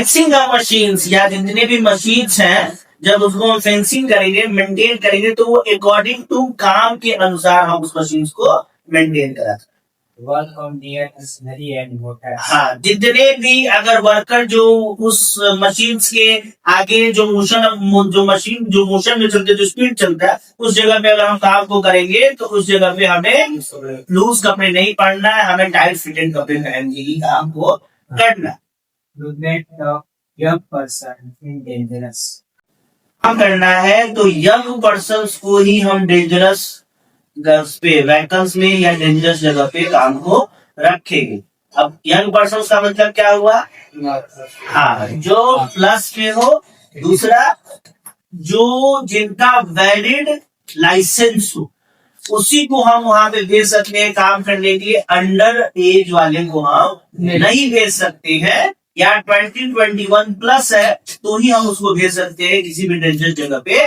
Fencing of machines, या जितने भी मशीन्स हैं जब उसको हम फेंसिंग करेंगे, मेंटेन करेंगे, तो वो अकॉर्डिंग टू काम के अनुसार हम उस मशीन्स को मेंटेन करा। work on near machinery and motors. हाँ, जितने भी अगर वर्कर जो उस मशीन्स के आगे जो मोशन में चलते, जो स्पीड चलता है, उस जगह पे अगर हम काम को करेंगे तो उस जगह पे हमें लूज कपड़े नहीं पहनना है, हमें टाइट फिटेड कपड़े पहन के ही काम को करना। Movement of young person in dangerous. काम करना है तो यंग पर्सन को ही हम डेंजरस पे, व्हीकल्स में या डेंजरस जगह पे काम को रखेंगे। अब यंग पर्सन का मतलब क्या हुआ? हाँ, जो प्लस में हो, दूसरा जो जिनका वैलिड लाइसेंस हो, उसी को हम वहां पे भेज सकते हैं काम करने के लिए। अंडर एज वाले को हम नहीं भेज सकते हैं, या 20-21 प्लस है तो ही हम उसको भेज सकते हैं किसी भी डेंजरस जगह पे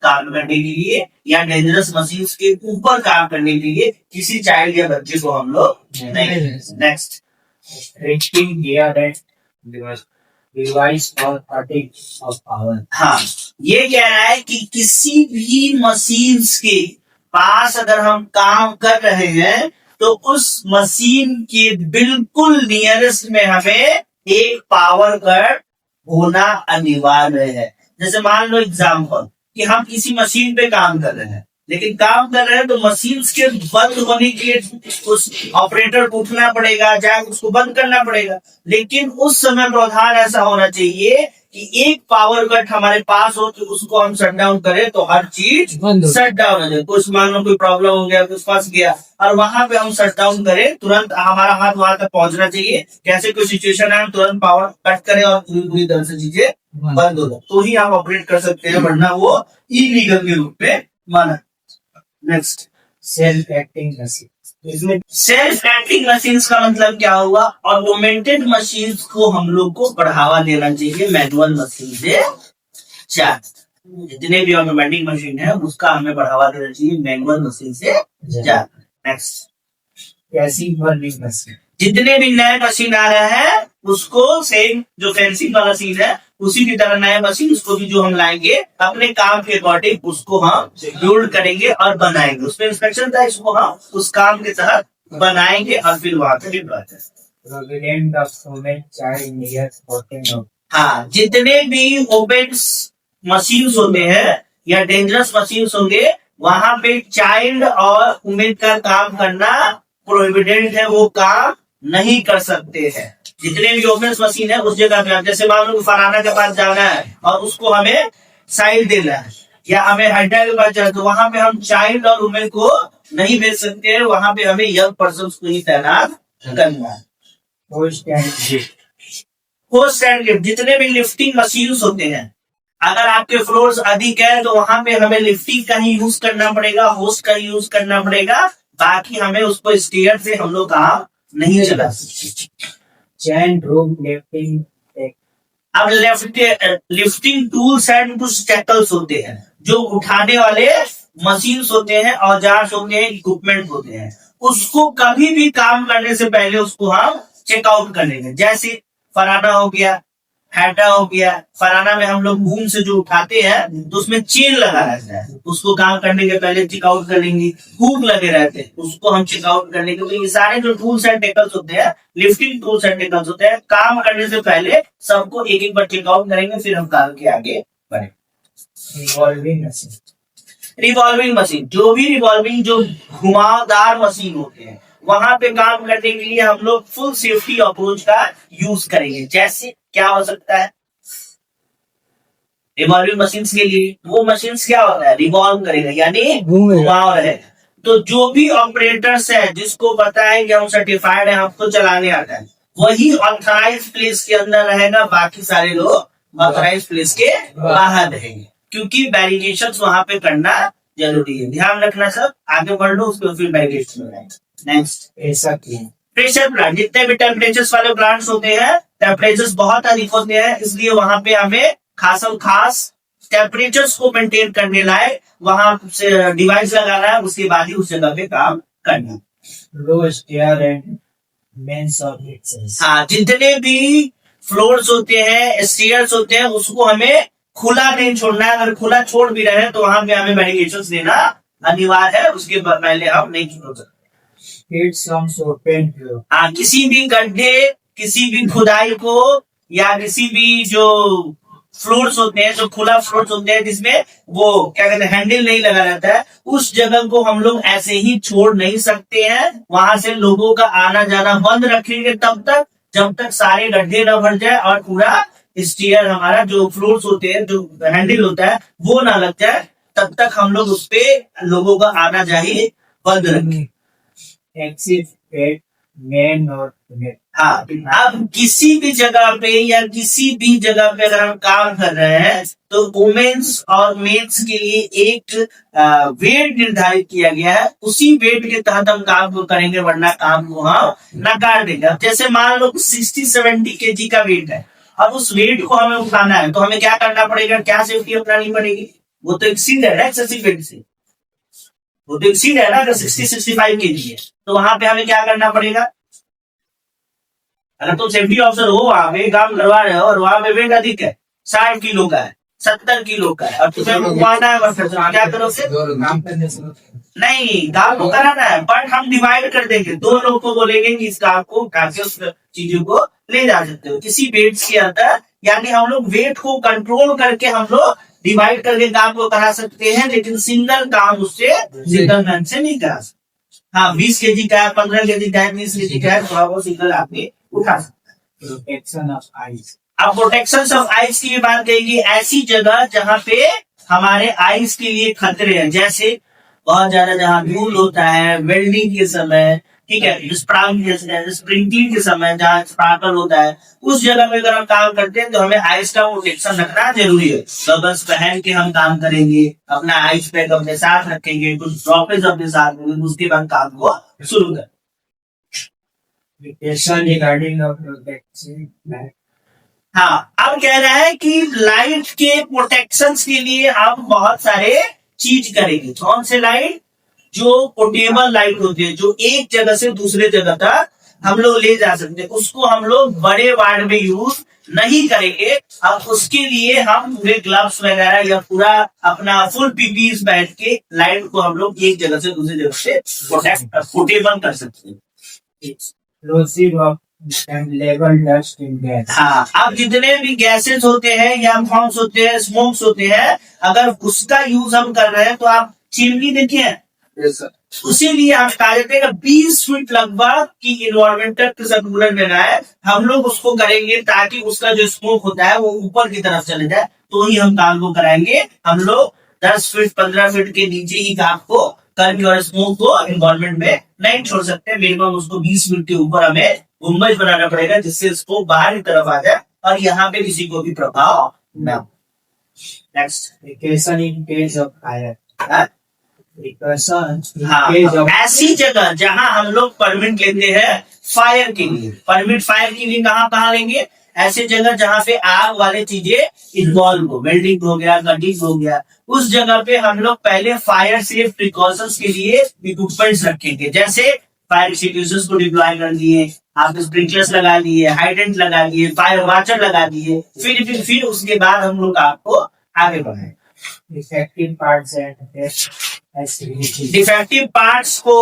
काम करने के लिए, या डेंजरस मशीन्स के ऊपर काम करने के लिए किसी चाइल्ड या बच्चे को हम लोग नहीं। Next, Restricting gear and device for cutting of power. हाँ, ये कह रहा है कि किसी भी मशीन्स के पास अगर हम काम कर रहे हैं तो उस मशीन के बिल्कुल नियरेस्ट में हमें एक पावर कट होना अनिवार्य है। जैसे मान लो एग्जाम्पल कि हम किसी मशीन पे काम कर रहे हैं, लेकिन काम कर रहे हैं तो मशीन्स के बंद होने के लिए उस ऑपरेटर को उठना पड़ेगा, जाकर उसको बंद करना पड़ेगा। लेकिन उस समय प्रावधान ऐसा होना चाहिए कि एक पावर कट हमारे पास हो कि उसको हम शट डाउन करें तो हर चीज शट डाउन हो जाए। कुछ मान लो कोई प्रॉब्लम हो गया, कुछ फंस गया, और वहां पे हम शट डाउन करें, तुरंत हमारा हाथ वहां तक पहुंचना चाहिए। कैसे कोई सिचुएशन है, हम तुरंत पावर कट करें और पूरी तरह से चीजें बंद हो जाए, तो ही हम ऑपरेट कर सकते हैं, वरना वो इलीगल के रूप में माना। Next, Self acting machine. इसमें सेल्फ एक्टिंग मशीन्स का मतलब क्या हुआ? ऑटोमेटेड मशीन्स को हम लोग को बढ़ावा देना चाहिए मैनुअल मशीन से ज्यादा। जितने भी ऑटोमेटिक मशीन है उसका हमें बढ़ावा देना चाहिए मैनुअल मशीन से ज्यादा। Next, Passive burning machine. जितने भी नए मशीन आ रहे हैं उसको सेम जो फेंसिंग वाला मशीन है उसी की तरह नए मशीन उसको भी जो हम लाएंगे अपने काम के अकॉर्डिंग उसको हम बिल्ड करेंगे और बनाएंगे। उसमें इंस्पेक्शन था, इसको हम उस काम के तहत बनाएंगे और फिर वहां पे डिप्लॉय करेंगे। Provident of human child near 14 of. हाँ, जितने भी ओपन मशीन्स होते हैं या डेंजरस मशीन्स होंगे वहां पे चाइल्ड और वुमेन का काम करना प्रोहिबिटेड है, वो काम नहीं कर सकते हैं। जितने भी ओपन मशीन है उस जगह पे आप, जैसे मान लो फलाना के पास जाना है और उसको हमें साइड देना है, या हमें हाइड्रा के पास जाना है, तो वहां पे हम चाइल्ड और वुमेन को नहीं भेज सकते हैं, वहां पे हमें यंग पर्सन को ही तैनात करना है। Host and lift. Host and lift, जितने भी लिफ्टिंग मशीन्स होते हैं, अगर आपके फ्लोर्स अधिक है तो वहां पे हमें लिफ्टिंग का ही यूज करना पड़ेगा, होस्ट का यूज करना पड़ेगा, बाकी हमें उसको स्टेयर से हम लोग काम नहीं चला सकते। Chain rope lifting. अब लिफ्टिंग टूल्स एंड कुछ टैकल्स होते हैं जो उठाने वाले मशीन्स होते हैं, औजार होते हैं, इक्विपमेंट होते हैं, उसको कभी भी काम करने से पहले उसको हम चेकआउट कर लेंगे। जैसे फराना हो गया, हैटा हो गया। फराना में हम लोग घूम से जो उठाते हैं तो उसमें चेन लगा रहता है, उसको काम करने के पहले चेकआउट कर लेंगे। हुक लगे रहते हैं, उसको हम चेकआउट करने के लिए। ये सारे जो टूल्स एंड टेकल्स होते हैं, लिफ्टिंग टूल्स एंड टेकल्स होते हैं, काम करने से पहले सबको एक एक बार चेकआउट करेंगे, फिर हम काम के आगे बढ़ेंगे। Revolving machine. रिवॉल्विंग मशीन, जो भी रिवॉल्विंग जो घुमावदार मशीन होते हैं वहां पे काम करने के लिए हम लोग फुल सेफ्टी अप्रोच का यूज करेंगे। जैसे क्या हो सकता है रिवॉल्विंग मशीन के लिए? वो मशीन क्या होता है, रिवॉल्व करेगा यानी घुमाव रहे। तो जो भी ऑपरेटर्स है जिसको पता है कि हम सर्टिफाइड है, हमको चलाने आता है, वही ऑथराइज प्लेस के अंदर रहेगा, बाकी सारे लोग ऑथराइज प्लेस के बाहर रहेंगे, क्योंकि बैरिकेशन वहां पे करना जरूरी है। ध्यान रखना सब, आगे बढ़ लो उसके फिर बैरिकेशन बनाएंगे। नेक्स्ट, ऐसा क्यों? प्रेशर प्लांट, जितने भी टेम्परेचर वाले प्लांट्स होते हैं टेम्परेचर बहुत अधिक होते हैं, इसलिए वहां पे हमें खास टेम्परेचर को मेंटेन करने लायक वहां से डिवाइस लगाना है, उसके बाद ही उस जगह पे काम करना। Low stair and mains of mixers. हाँ, जितने भी फ्लोर्स होते हैं, स्टेयर्स होते हैं, उसको हमें खुला नहीं छोड़ना है। अगर खुला छोड़ भी रहे हैं तो वहां पे हमें बैरिकेड्स देना अनिवार्य है, उसके पहले हम नहीं छोड़ सकते। It sounds open here. हाँ, किसी भी गड्ढे, किसी भी खुदाई को, या किसी भी जो फ्लोर्स होते हैं, जो खुला फ्लोर्स होते हैं जिसमें वो क्या कहते हैं हैंडल नहीं लगा रहता है, उस जगह को हम लोग ऐसे ही छोड़ नहीं सकते हैं। वहां से लोगों का आना जाना बंद रखेंगे तब तक, जब तक सारे गड्ढे न भर जाए और पूरा स्टीयर हमारा जो फ्लोर्स होते हैं, जो हैंडल होता है वो ना लग जाए, तब तक हम लोग उस पे लोगों का आना जाही बंद रखें। Exit at main or female. हाँ, अब किसी भी जगह पे या किसी भी जगह पे अगर हम काम कर रहे हैं तो वुमेन्स और मेन्स के लिए एक वेट निर्धारित किया गया है। उसी वेट के तहत हम काम को करेंगे, वरना काम को हम नकार देंगे। अब जैसे मान लो 60-70 kg का वेट है, अब उस वेट को हमें उठाना है तो हमें क्या करना पड़ेगा, क्या सेफ्टी अपनानी पड़ेगी? वो तो एक्सीड है ना एक्सेसिव वेट से, वो तो एक्सीड है ना। अगर 60-65 kg है तो वहां पे हमें क्या करना पड़ेगा? अगर तुम सेफ्टी ऑफिसर हो, वहां पे काम करवा रहे हो और वहां पे वेट अधिक है, 60 किलो का है, 70 किलो का है, और तुम्हें घुमाना है वर्कर, क्या करोगे? नहीं, काम को कराना है, बट हम डिवाइड कर देंगे। दो लोग को बोलेंगे कि इस काम को करके उस चीजों को ले जा सकते हो किसी वेट के अंदर। यानी हम लोग वेट को कंट्रोल करके हम लोग डिवाइड करके काम को करा सकते हैं, लेकिन सिंगल काम उससे सिंगल मैन से नहीं करा सकते। हाँ, 20 kg का है, 15 kg का है, 20 kg का है, थोड़ा बहुत सिंगल आपने उठा सकते। Protection of eyes. अब प्रोटेक्शन ऑफ आइज की भी बात करेंगे। ऐसी जगह जहां पे हमारे आइज के लिए खतरे हैं, जैसे बहुत ज्यादा जहां धूल होता है, वेल्डिंग के समय, ठीक है, स्प्रिंकलिंग के समय जहाँ स्पार्कल होता है, उस जगह में अगर हम काम करते हैं तो हमें आइज का प्रोटेक्शन रखना जरूरी है। गगल्स पहन के हम काम करेंगे, अपना आइज पैक अपने साथ रखेंगे, कुछ ड्रॉपेज अपने साथ रखेंगे, उसके बाद काम को शुरू करें। Question regarding the protection. हाँ, अब कह रहा है कि लाइट के प्रोटेक्शन के लिए हम बहुत सारे चीज करेंगे। कौन से लाइट? जो पोर्टेबल लाइट होती है, जो एक जगह से दूसरे जगह तक हम लोग ले जा सकते हैं, उसको हम लोग बड़े वार्ड में यूज नहीं करेंगे। अब उसके लिए हम पूरे ग्लव्स वगैरह या पूरा अपना फुल पीपीस बैठ के लाइट को हम लोग एक जगह से दूसरी जगह से पोर्टेबल कर सकते हैं। Explosive of and level dust in gas. हाँ, अब जितने भी गैसेस होते हैं या फॉर्म्स होते हैं, स्मोक्स होते हैं, अगर उसका यूज हम कर रहे हैं तो आप चिमनी देखिए, उसीलिए हम कहा जाते हैं 20 फीट लगभग की इन्वायरमेंटल सर्कुलर में है, हम लोग उसको करेंगे ताकि उसका जो स्मोक होता है वो ऊपर की तरफ चले जाए, तो ही हम काम को कराएंगे। हम लोग 10 फीट 15 फीट के नीचे ही काम को करके और स्मोक को एनवायरमेंट में नहीं छोड़ सकते। मिनिमम उसको 20 फीट के ऊपर हमें गुम्बज बनाना पड़ेगा, जिससे स्मोक बाहर की तरफ आ जाए और यहाँ पे किसी को भी प्रभाव न हो। Next, Precaution in case of fire. Precaution in हाँ, case of ऐसी जगह जहां हम लोग परमिट लेते हैं फायर के लिए, परमिट फायर के लिए कहाँ लेंगे? ऐसे जगह जहां पे आग वाले चीजें इन्वॉल्व हो, वेल्डिंग हो गया, कटिंग हो गया, उस जगह पे हम लोग पहले फायर सेफ प्रिकॉशंस के लिए इक्विपमेंट्स रखेंगे। जैसे फायर एक्सटिंग्विशर्स को डिप्लॉय कर दिए, आप स्प्रिंकलर्स लगा लिए, हाइड्रेंट लगा लिए, फायर वाचर लगा दिए, फिर उसके बाद हम लोग आपको आगे बढ़ाएं। defective parts and activity. Defective parts को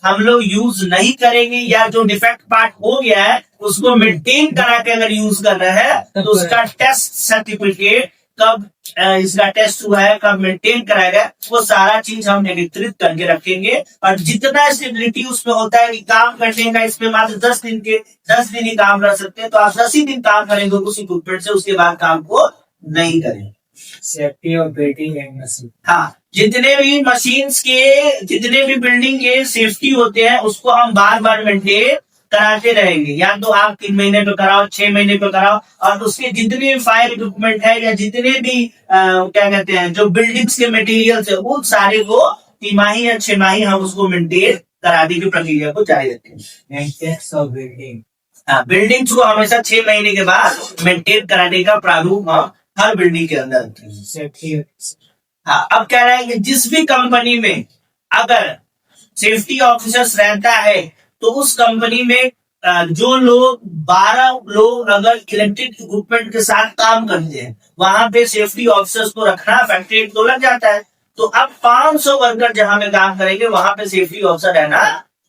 हम लोग यूज नहीं करेंगे, या जो डिफेक्ट पार्ट हो गया है उसको मेंटेन करा के अगर यूज कर रहे हैं तो उसका टेस्ट सर्टिफिकेट कब इसका टेस्ट हुआ है, कब मेंटेन कराया गया, वो सारा चीज हम एकत्रित करके रखेंगे। और जितना स्टेबिलिटी उसमें होता है कि काम करने का, इसमें मात्र 10 दिन ही काम कर सकते हैं, तो आप 10 ही दिन काम करेंगे उस इक्विपमेंट से, उसके बाद काम को नहीं करेंगे। Safety of building and machine. हाँ, जितने भी मशीन्स के, जितने भी बिल्डिंग के सेफ्टी होते हैं उसको हम बार बार मेंटेन कराते रहेंगे। या तो आप 3 महीने पे कराओ, 6 महीने पे कराओ, और उसके जितने भी फायर इक्विपमेंट है या जितने भी क्या कहते हैं जो बिल्डिंग्स के मटेरियल्स है, वो सारे को 3 माही या 6 माही हम उसको मेंटेन कराने की प्रक्रिया को जारी रखते हैं। Maintenance of building. हाँ, बिल्डिंग्स को हमेशा 6 महीने के बाद मेंटेन कराने का प्रारूप हम हर बिल्डिंग के अंदर रखते हैं। Safety. हाँ, अब कह रहा है कि जिस भी कंपनी में अगर सेफ्टी ऑफिसर्स रहता है तो उस कंपनी में जो लोग 12 लोग अगर इलेक्ट्रिक इक्विपमेंट के साथ काम करते हैं, वहां पे सेफ्टी ऑफिसर्स को रखना फैक्ट्री तो लग जाता है। तो अब 500 वर्कर जहां में काम करेंगे वहां पे सेफ्टी ऑफिसर रहना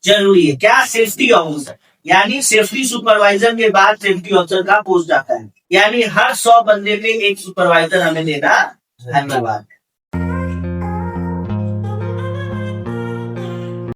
जरूरी है। क्या? सेफ्टी ऑफिसर, यानी सेफ्टी सुपरवाइजर के बाद सेफ्टी ऑफिसर का पोस्ट आता है, यानी हर 100 बंदे में एक सुपरवाइजर हमें देना। धन्यवाद।